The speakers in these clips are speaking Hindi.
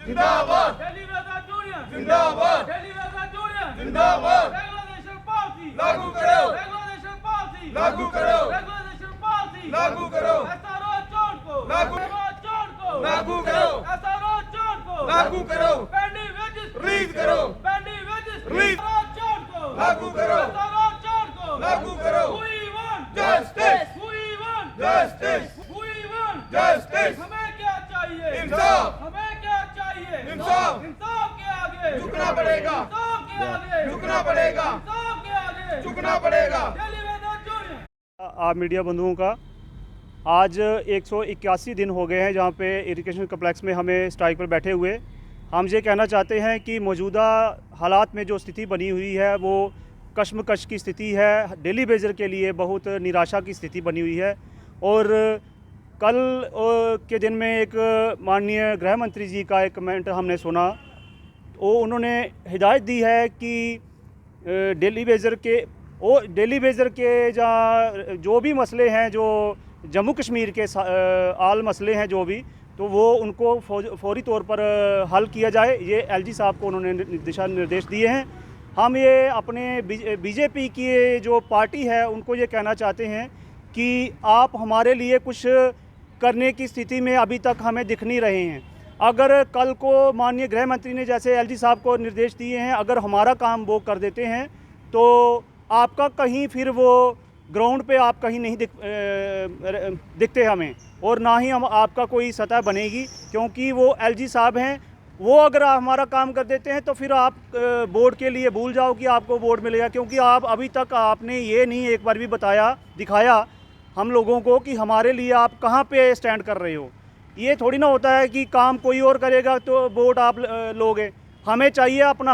जिंदाबाद, दिल्ली वेदर यूनियन जिंदाबाद, दिल्ली वेदर यूनियन जिंदाबाद, रेगुलेशन पॉलिसी लागू करो, रेगुलेशन पॉलिसी लागू करो, रेगुलेशन पॉलिसी लागू करो, एसआरओ चोर को लागू- एसआरओ चोर को लागू करो, एसआरओ चोर को लागू करो, पेंडिंग वेजेस रिलीज करो, पेंडिंग वेजेस रिलीज- एसआरओ चोर को लागू करो, एसआरओ चोर को लागू करो, We want Justice! We want Justice! We want Justice! हमें क्या चाहिए इंसाफ! हमें क्या चाहिए इंसाफ! इंसाफ के आगे झुकना पड़ेगा, इंसाफ के आगे झुकना पड़ेगा, इंसाफ के आगे झुकना पड़ेगा। दिल्ली वेदर यूनियन आप मीडिया बंधुओं का आज 181 दिन हो गए हैं जहाँ पे इरिगेशन कम्प्लेक्स में हमें स्ट्राइक पर बैठे हुए। हम ये कहना चाहते हैं कि मौजूदा हालात में जो स्थिति बनी हुई है वो कश्मकश की स्थिति है, डेली बेजर के लिए बहुत निराशा की स्थिति बनी हुई है। और कल के दिन में एक माननीय गृह मंत्री जी का एक कमेंट हमने सुना, वो उन्होंने हिदायत दी है कि डेली बेजर के जो भी मसले हैं, जो जम्मू कश्मीर के आल मसले हैं जो भी, तो वो उनको फौरी तौर पर हल किया जाए। ये एलजी साहब को उन्होंने दिशा निर्देश दिए हैं। हम ये अपने बीजेपी की जो पार्टी है उनको ये कहना चाहते हैं कि आप हमारे लिए कुछ करने की स्थिति में अभी तक हमें दिख नहीं रहे हैं। अगर कल को माननीय गृह मंत्री ने जैसे एलजी साहब को निर्देश दिए हैं, अगर हमारा काम वो कर देते हैं तो आपका कहीं फिर वो ग्राउंड पे आप कहीं नहीं दिखते हमें, और ना ही हम आपका कोई सतह बनेगी, क्योंकि वो एलजी साहब हैं। वो अगर हमारा काम कर देते हैं तो फिर आप वोट के लिए भूल जाओ कि आपको वोट मिलेगा, क्योंकि आप अभी तक आपने ये नहीं एक बार भी दिखाया हम लोगों को कि हमारे लिए आप कहाँ पे स्टैंड कर रहे हो। ये थोड़ी ना होता है कि काम कोई और करेगा तो वोट आप लोगे। हमें चाहिए अपना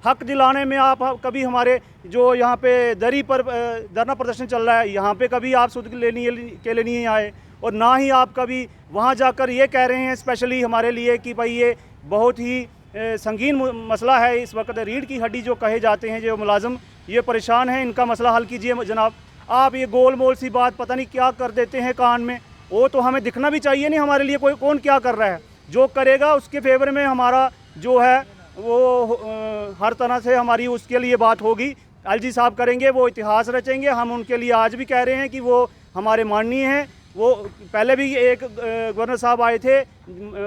हक दिलाने में आप कभी हमारे जो यहाँ पे धरना प्रदर्शन चल रहा है, यहाँ पे कभी आप सुध के लिए नहीं आए, और ना ही आप कभी वहाँ जाकर ये कह रहे हैं स्पेशली हमारे लिए कि भाई ये बहुत ही संगीन मसला है। इस वक्त रीढ़ की हड्डी जो कहे जाते हैं, जो मुलाजिम ये परेशान हैं, इनका मसला हल कीजिए जनाब। आप ये गोल मोल सी बात पता नहीं क्या कर देते हैं कान में, वो तो हमें दिखना भी चाहिए नहीं हमारे लिए कौन क्या कर रहा है। जो करेगा उसके फेवर में हमारा जो है वो हर तरह से हमारी उसके लिए बात होगी। एलजी साहब करेंगे, वो इतिहास रचेंगे। हम उनके लिए आज भी कह रहे हैं कि वो हमारे माननीय हैं। वो पहले भी एक गवर्नर साहब आए थे,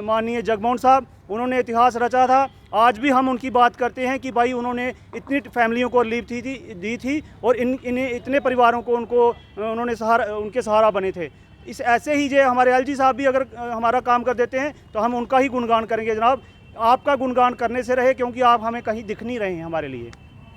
माननीय जगमोहन साहब, उन्होंने इतिहास रचा था। आज भी हम उनकी बात करते हैं कि भाई उन्होंने इतनी फैमिलियों को रिलीफ दी थी और इतने परिवारों को उन्होंने उनके सहारा बने थे। इस ऐसे ही जो हमारे एलजी साहब भी अगर हमारा काम कर देते हैं तो हम उनका ही गुणगान करेंगे जनाब। आपका गुणगान करने से रहे, क्योंकि आप हमें कहीं दिख नहीं रहे हैं हमारे लिए।